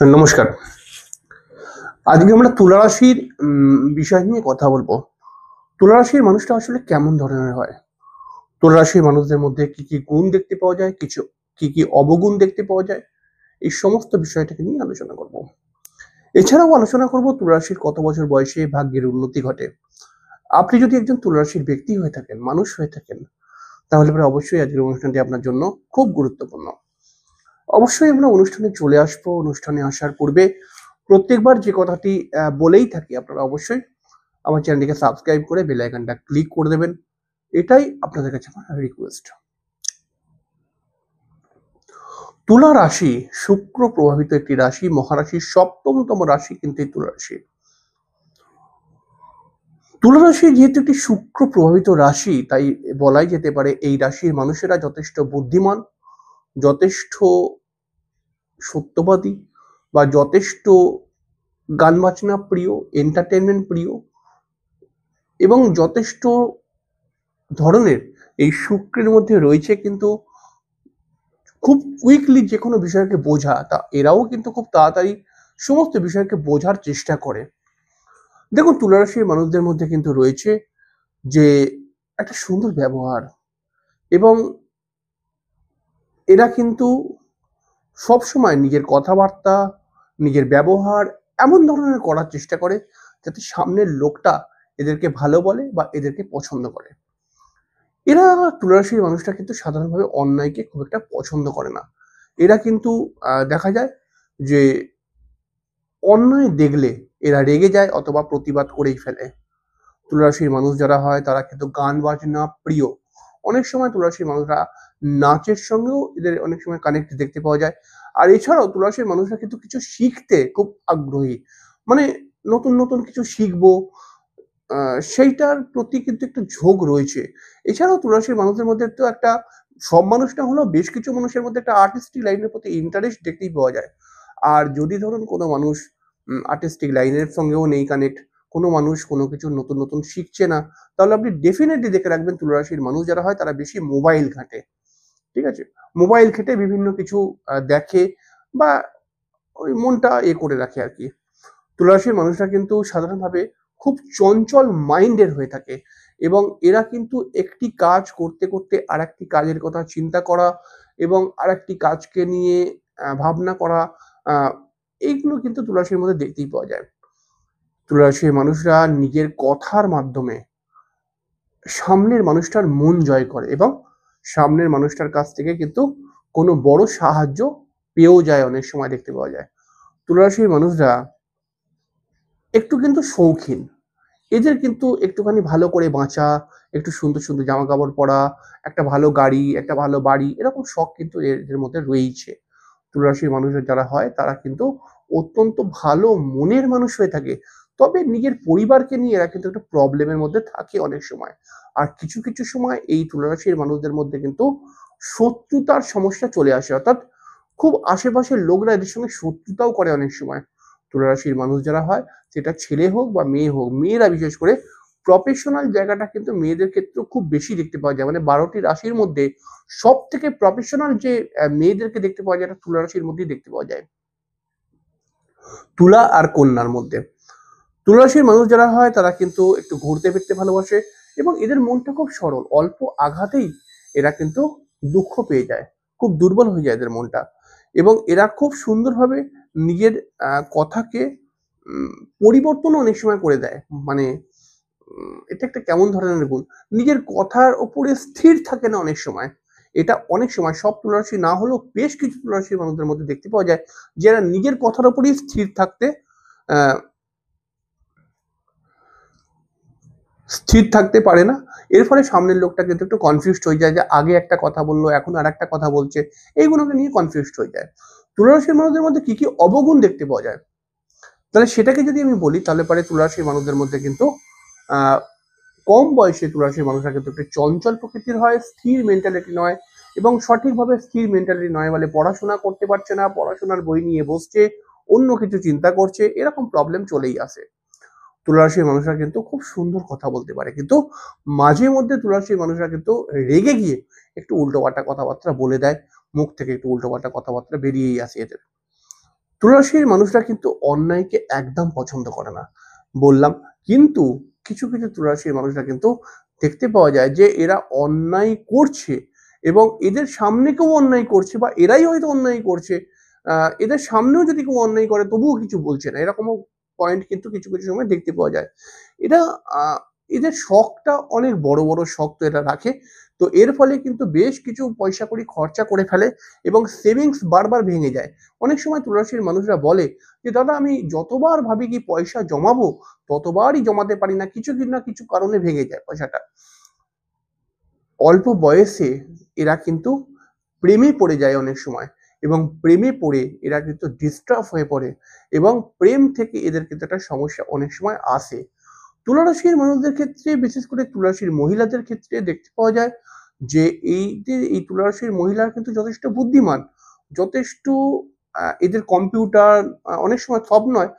নমস্কার। আজকে আমরা তুলা রাশির বিষয় নিয়ে কথা বলবো। তুলা রাশির মানুষটা আসলে কেমন ধরনের হয়? তুলা রাশির মানুষদের মধ্যে কি, কি গুণ দেখতে পাওয়া যায়? কি, কি অবগুণ দেখতে পাওয়া যায়? এই সমস্ত বিষয়টাকে নিয়ে আলোচনা করব। এছাড়াও আলোচনা করব তুলা রাশির কত বছর বয়সে ভাগ্যের উন্নতি ঘটে। আপনি যদি একজন তুলা রাশির ব্যক্তি হয়ে থাকেন, মানুষ হয়ে থাকেন, তাহলে পরে অবশ্যই আজকের অনুষ্ঠানটি আপনার জন্য খুব গুরুত্বপূর্ণ। অবশ্যই আমরা অনুষ্ঠানে চলে আসবো। অনুষ্ঠানে আসার পূর্বে প্রত্যেকবার যে কথাটি বলেই থাকি, আপনারা অবশ্যই আমার চ্যানেলটিকে সাবস্ক্রাইব করে বেল আইকনটা ক্লিক করে দেবেন। এটাই আপনাদের কাছে আমার রিকোয়েস্ট। তুলা রাশি শুক্র প্রভাবিত একটি রাশি, মহারাশির ৭ম রাশি কিন্তু এই তুলা রাশি। তুলা রাশি যেহেতু একটি শুক্র প্রভাবিত রাশি, তাই বলাই যেতে পারে এই রাশির মানুষেরা যথেষ্ট বুদ্ধিমান, যথেষ্ট সত্যবাদী বা যথেষ্ট গান বাজনা প্রিয়, এন্টারটেনমেন্ট প্রিয় এবং যথেষ্ট ধরনের এই শুক্রের মধ্যে রয়েছে কিন্তু খুব কুইকলি যে কোনো বিষয়কে বোঝা, তা এরাও কিন্তু খুব তাড়াতাড়ি সমস্ত বিষয়কে বোঝার চেষ্টা করে। দেখুন, তুলা রাশির মানুষদের মধ্যে কিন্তু রয়েছে যে একটা সুন্দর ব্যবহার, এবং এরা কিন্তু সবসময় নিজের কথাবার্তা, নিজের ব্যবহার এমন ধরনের করার চেষ্টা করে যাতে সামনের লোকটা এদেরকে ভালো বলে বা এদেরকে পছন্দ করে। এরা তুলা রাশির মানুষরা কিন্তু সাধারণভাবে অন্যায়কে খুব একটা পছন্দ করে না। এরা কিন্তু দেখা যায় যে অন্যায় দেখলে এরা রেগে যায় অথবা প্রতিবাদ করেই ফেলে। তুলা রাশির মানুষ যারা হয় তারা কিন্তু গান বাজনা প্রিয়। অনেক সময় তুলা রাশির মানুষরা নাচের সঙ্গেও এদের অনেক সময় কানেক্ট দেখতে পাওয়া যায়। আর এছাড়াও তুলা রাশির মানুষরা কিন্তু কিছু শিখতে খুব আগ্রহী। মানে নতুন, নতুন কিছু শিখবো, সেইটার প্রতি কিন্তু একটা ঝোঁক রয়েছে। এছাড়াও তুলা রাশির মানুষদের মধ্যে তো একটা, সব মানুষ না হলেও বেশ কিছু মানুষের মধ্যে একটা আর্টিস্টিক লাইনের প্রতি ইন্টারেস্ট দেখতেই পাওয়া যায়। আর যদি ধরুন কোনো মানুষ আর্টিস্টিক লাইনের সঙ্গেও নেই কানেক্ট, কোনো মানুষ কোনো কিছু নতুন, নতুন শিখছে না, তাহলে আপনি ডেফিনিটলি দেখে রাখবেন তুলা রাশির মানুষ যারা হয় তারা বেশি মোবাইল ঘাঁটে। ঠিক আছে? মোবাইল ঘেঁটে বিভিন্ন কিছু দেখে বা ওই মনটা করে রাখে আরকি। তুলা রাশির মানুষরা কিন্তু সাধারণভাবে খুব চঞ্চল মাইন্ডের হয়ে থাকে, এবং এরা কিন্তু একটি কাজ করতে, করতে আরেকটি কাজের কথা চিন্তা করা এবং আরেকটি কাজকে নিয়ে ভাবনা করা, আ এইগুলো কিন্তু তুলা রাশির মধ্যে দেখতেই পাওয়া যায়। তুলা রাশির মানুষরা নিজের কথার মাধ্যমে সামনের মানুষটার মন জয় করে এবং সামনের মানুষটার কাছ থেকে কিন্তু কোনো বড় সাহায্য পেয়েও যায়, অনেক সময় দেখতে পাওয়া যায়। তুলা রাশির মানুষরা একটু কিন্তু শৌখিন। এদের কিন্তু একটুখানি ভালো করে বাঁচা, একটু সুন্দর, সুন্দর জামাকাপড় পরা, একটা ভালো গাড়ি, একটা ভালো বাড়ি, এরকম শখ কিন্তু এদের মধ্যে রয়েইছে। তুলা রাশির মানুষরা যারা হয় তারা কিন্তু অত্যন্ত ভালো মনের মানুষ হয়ে থাকে। তবে নিজের পরিবারকে নিয়ে এরা কিন্তু একটা প্রবলেমের মধ্যে থাকে অনেক সময়। আর কিছু, কিছু সময় এই তুলা রাশির মানুষদের মধ্যে কিন্তু শত্রুতার সমস্যা চলে আসে। অর্থাৎ খুব আশেপাশের লোকরা এদের সঙ্গে শত্রুতাও করে অনেক সময়। তুলা রাশির মানুষ যারা হয়, সেটা ছেলে হোক বা মেয়ে হোক, মেয়েরা বিশেষ করে প্রফেশনাল জায়গাটা কিন্তু মেয়েদের ক্ষেত্রেও খুব বেশি দেখতে পাওয়া যায়। মানে ১২টি রাশির মধ্যে সবথেকে প্রফেশনাল যে মেয়েদেরকে দেখতে পাওয়া যায়, এটা তুলা রাশির মধ্যেই দেখতে পাওয়া যায়। তুলা আর কন্যার মধ্যে। তুলা রাশির মানুষ যারা হয় তারা কিন্তু একটু ঘুরতে ফিরতে ভালোবাসে এবং এদের মনটা খুব সরল। অল্প আঘাতেই এরা কিন্তু দুঃখ পেয়ে যায়। খুব দুর্বল হয়ে যায় এদের মনটা। এবং এরা খুব সুন্দরভাবে নিজের কথাকে উম পরিবর্তনও অনেক সময় করে দেয়। মানে এটা একটা কেমন ধরনের গুণ? নিজের কথার উপরে স্থির থাকে না অনেক সময়। এটা অনেক সময়, সব তুলা রাশি না হলেও বেশ কিছু তুলা রাশির মানুষদের মধ্যে দেখতে পাওয়া যায়, যারা নিজের কথার উপরেই স্থির থাকতে আ স্থির থাকতে পারে না। এর ফলে সামনের লোকটা কিন্তু একটু কনফিউজড হয়ে যায় যে আগে একটা কথা বলল, এখন আরেকটা কথা বলছে। এইগুলোকে নিয়ে কনফিউজড হয়ে যায়। তুলা রাশির মানুষদের মধ্যে কি, কি অবগুণ দেখতে পাওয়া যায়? তাহলে সেটাকে যদি আমি বলি, তাহলে পরে তুলা রাশির মানুষদের মধ্যে কিন্তু আ কম বয়সে তুলা রাশির মানুষরা কিন্তু একটু চঞ্চল প্রকৃতির হয়, স্থির মেন্টালিটি নয়, এবং সঠিকভাবে স্থির মেন্টালিটি নয় বলে পড়াশোনা করতে পারছে না, পড়াশোনার বই নিয়ে বসছে, অন্য কিছু চিন্তা করছে, এরকম প্রবলেম চলেই আসে। তুলা রাশির মানুষরা কিন্তু খুব সুন্দর কথা বলতে পারে, কিন্তু মাঝে মধ্যে তুলা রাশির মানুষরা কিন্তু রেগে গিয়ে একটু উল্টোপাল্টা কথাবার্তা বলে দেয়। মুখ থেকে একটু উল্টোপাল্টা কথাবার্তা বেরিয়েই আসে এদের। তুলা রাশির মানুষরা কিন্তু অন্যায়কে একদম পছন্দ করে না বললাম, কিন্তু কিছু কিছু তুলা রাশির মানুষরা কিন্তু দেখতে পাওয়া যায় যে এরা অন্যায় করছে এবং এদের সামনে কেউ অন্যায় করছে বা এরাই হয়তো অন্যায় করছে, এদের সামনেও যদি কেউ অন্যায় করে তবুও কিছু বলছে না, এরকমও পয়েন্ট কিন্তু কিছু কিছু সময় দেখতে পাওয়া যায়। এরা এদের শখটা অনেক বড় বড় শখ তো এরা রাখে, তো এর ফলে কিন্তু বেশ কিছু পয়সা কড়ি খরচা করে ফেলে এবং সেভিংস বারবার ভেঙে যায়। অনেক সময় তুলা রাশির মানুষরা বলে যে দাদা আমি যতবার ভাবি কি পয়সা জমাবো ততবারই জমাতে পারি না, কিছু না কিছু কারণে ভেঙে যায় পয়সাটা। অল্প বয়সে এরা কিন্তু প্রেমে পড়ে যায় অনেক সময় এবং প্রেমে পড়ে এরা কিন্তু ডিস্টার্ব হয়ে পড়ে এবং প্রেম থেকে এদের কিন্তু একটা সমস্যা অনেক সময় আসে। তুলা রাশির মানুষদের ক্ষেত্রে, বিশেষ করে তুলা রাশির মহিলাদের ক্ষেত্রে দেখতে পাওয়া যায় যে এই তুলা রাশির মহিলারা কিন্তু যথেষ্ট বুদ্ধিমান, যথেষ্ট এদের কম্পিউটার অনেক সময় সব নয়,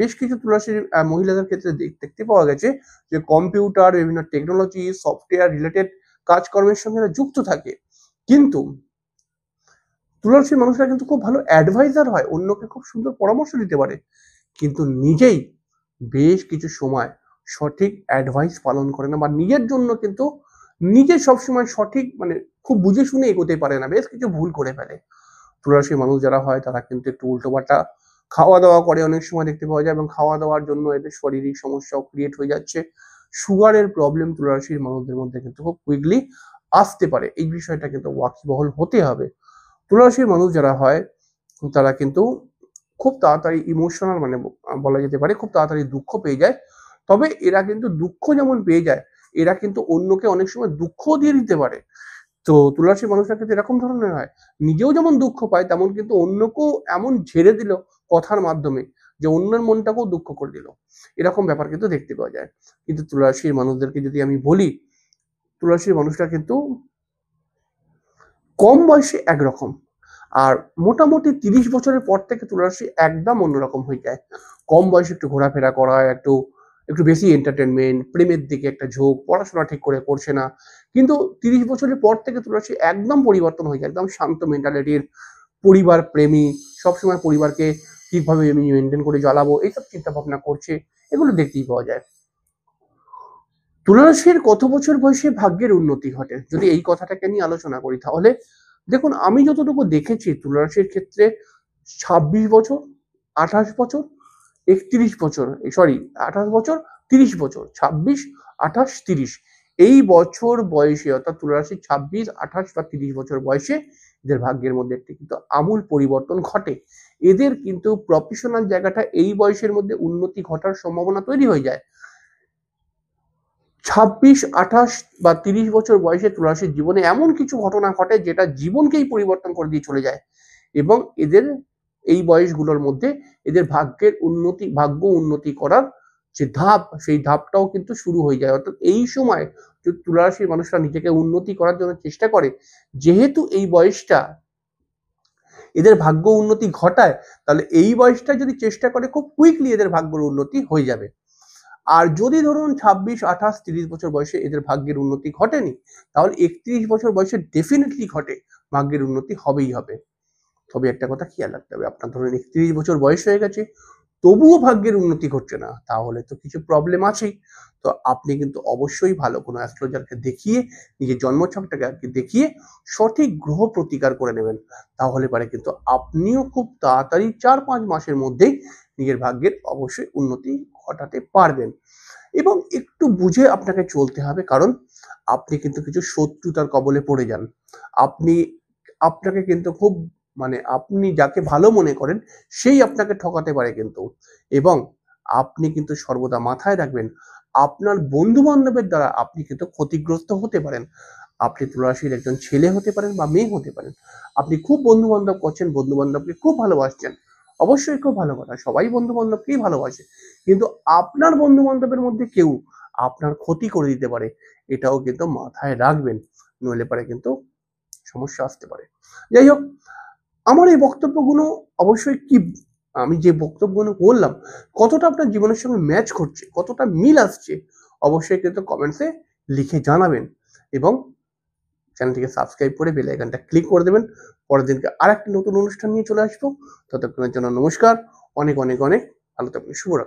বেশ কিছু তুলা রাশির মহিলাদের ক্ষেত্রে দেখতে পাওয়া গেছে যে কম্পিউটার, বিভিন্ন টেকনোলজি, সফটওয়্যার রিলেটেড কাজকর্মের সঙ্গে এরা যুক্ত থাকে। কিন্তু তুলা রাশির মানুষরা কিন্তু খুব ভালো অ্যাডভাইজার হয়, অন্যকে খুব সুন্দর পরামর্শ দিতে পারে, কিন্তু নিজেই বেশ কিছু সময় সঠিক অ্যাডভাইস পালন করে না বা নিজের জন্য কিন্তু নিজে সবসময় সঠিক মানে খুব বুঝে শুনে এগোতে পারে না, বেশ কিছু ভুল করে ফেলে। তুলা রাশির মানুষ যারা হয় তারা কিন্তু একটু উল্টোপাল্টা খাওয়া দাওয়া করে অনেক সময় দেখতে পাওয়া যায় এবং খাওয়া দাওয়ার জন্য এদের শারীরিক সমস্যাও ক্রিয়েট হয়ে যাচ্ছে। সুগারের প্রবলেম তুলা রাশির মানুষদের মধ্যে কিন্তু খুব কুইকলি আসতে পারে, এই বিষয়টা কিন্তু ওয়াকিবহল হতে হবে। তুলা রাশির মানুষ যারা হয় তারা কিন্তু খুব তাড়াতাড়ি ইমোশনাল মানে বলা যেতে পারে খুব তাড়াতাড়ি দুঃখ পেয়ে যায়, তবে এরা কিন্তু দুঃখ যেমন পেয়ে যায় এরা কিন্তু অন্যকে অনেক সময় দুঃখ দিয়ে দিতে পারে। তো তুলা রাশির মানুষরা কিন্তু এরকম ধরনের হয়, নিজেও যেমন দুঃখ পায় তেমন কিন্তু অন্যকেও এমন ঝেড়ে দিল কথার মাধ্যমে যে অন্যের মনটাকেও দুঃখ করে দিল, এরকম ব্যাপার কিন্তু দেখতে পাওয়া যায়। কিন্তু তুলা রাশির মানুষদেরকে যদি আমি বলি, তুলা রাশির মানুষরা কিন্তু কম বয়সে একরকম, আর মোটামুটি 30 বছরের পর থেকে তুলা রাশি একদম অন্যরকম হয়ে যায়। কম বয়সে একটু ঘোরাফেরা করা, একটু একটু বেশি এন্টারটেনমেন্ট, প্রেমের দিকে একটা ঝোঁক, পড়াশোনা ঠিক করে করছে না। কিন্তু 30 বছরের পর থেকে তুলা রাশি একদম পরিবর্তন হয়ে যায়, একদম শান্ত মেন্টালিটির, পরিবার প্রেমী, সবসময় পরিবারকে কিভাবে আমি মেনটেন করে জ্বালাবো এইসব চিন্তা ভাবনা করছে, এগুলো দেখতেই পাওয়া যায়। তুলা রাশির কত বছর বয়সে ভাগ্যের উন্নতি ঘটে যদি এই কথাটাকে নিয়ে আলোচনা করি, তাহলে দেখুন আমি যতটুকু দেখেছি তুলা রাশির ক্ষেত্রে 26 বছর, 28 বছর, 31 বছর, সরি 28 বছর, 30 বছর, 26, 28, 30 এই বছর বয়সে অর্থাৎ তুলা রাশির 26, 28 বা 30 বছর বয়সে এদের ভাগ্যের মধ্যে একটি কিন্তু আমূল পরিবর্তন ঘটে। এদের কিন্তু প্রফেশনাল জায়গাটা এই বয়সের মধ্যে উন্নতি ঘটার সম্ভাবনা তৈরি হয়ে যায়। 26, 28 বা 30 বছর বয়সে তুলা রাশির জীবনে এমন কিছু ঘটনা ঘটে যেটা জীবনকেই পরিবর্তন করে দিয়ে চলে যায় এবং এদের এই বয়সগুলোর মধ্যে এদের ভাগ্য উন্নতি করার যে ধাপ, সেই ধাপটাও কিন্তু শুরু হয়ে যায়। অর্থাৎ এই সময় তুলা রাশির মানুষরা নিজেকে উন্নতি করার জন্য চেষ্টা করে, যেহেতু এই বয়সটা এদের ভাগ্য উন্নতি ঘটায়, তাহলে এই বয়সটা যদি চেষ্টা করে খুব কুইকলি এদের ভাগ্যের উন্নতি হয়ে যাবে। আর যদি ধরুন 26, 28, 30 বছর বয়সে এদের ভাগ্যের উন্নতি ঘটেনি, তাহলে 31 বছর বয়সে ডেফিনেটলি ঘটে, ভাগ্যের উন্নতি হবেই হবে। তবে একটা কথা খেয়াল রাখতে হবে, আপনার ধরুন 31 বছর বয়স হয়ে গেছে তবুও ভাগ্যের উন্নতি ঘটছে না, তাহলে তো কিছু প্রবলেম আছেই। তো আপনি কিন্তু অবশ্যই ভালো কোনো অ্যাস্ট্রোলজারকে দেখিয়ে নিজের জন্মছকটাকে আর কি দেখিয়ে সঠিক গ্রহ প্রতিকার করে নেবেন, তাহলে পারে কিন্তু আপনিও খুব তাড়াতাড়ি 4-5 মাসের মধ্যেই নিজের ভাগ্যের অবশ্যই উন্নতি ঘটাতে পারবেন। এবং একটু বুঝে আপনাকে চলতে হবে, কারণ আপনি কিন্তু কিছু শত্রুতার কবলে পড়ে যান। আপনি আপনাকে কিন্তু খুব মানে আপনি যাকে ভালো মনে করেন সেই আপনাকে ঠকাতে পারে কিন্তু, এবং আপনি কিন্তু সর্বদা মাথায় রাখবেন আপনার বন্ধু বান্ধবের দ্বারা আপনি কিন্তু ক্ষতিগ্রস্ত হতে পারেন। আপনি তুলা রাশির একজন ছেলে হতে পারেন বা মেয়ে হতে পারেন, আপনি খুব বন্ধু বান্ধব করছেন, বন্ধু বান্ধবকে খুব ভালোবাসছেন, অবশ্যই খুব ভালো কথা, সবাই বন্ধু বান্ধবকেই ভালোবাসে, কিন্তু আপনার বন্ধু বান্ধবের মধ্যে কেউ আপনার ক্ষতি করে দিতে পারে, এটাও কিন্তু মাথায় রাখবেন, নইলে পারে কিন্তু সমস্যা আসতে পারে। যাই হোক, আমার এই বক্তব্যগুলো অবশ্যই কি আমি যে বক্তব্যগুলো বললাম কতটা আপনার জীবনের সঙ্গে ম্যাচ করছে, কতটা মিল আসছে, অবশ্যই কিন্তু কমেন্টসে লিখে জানাবেন এবং চ্যানেলটিকে সাবস্ক্রাইব করে বেল আইকনটা ক্লিক করে দেবেন। পরের দিনকে আরেকটি নতুন অনুষ্ঠান নিয়ে চলে আসবো। ততক্ষণের জন্য নমস্কার। অনেক অনেক অনেক ভালো থাকবেন। শুভরাত্রি।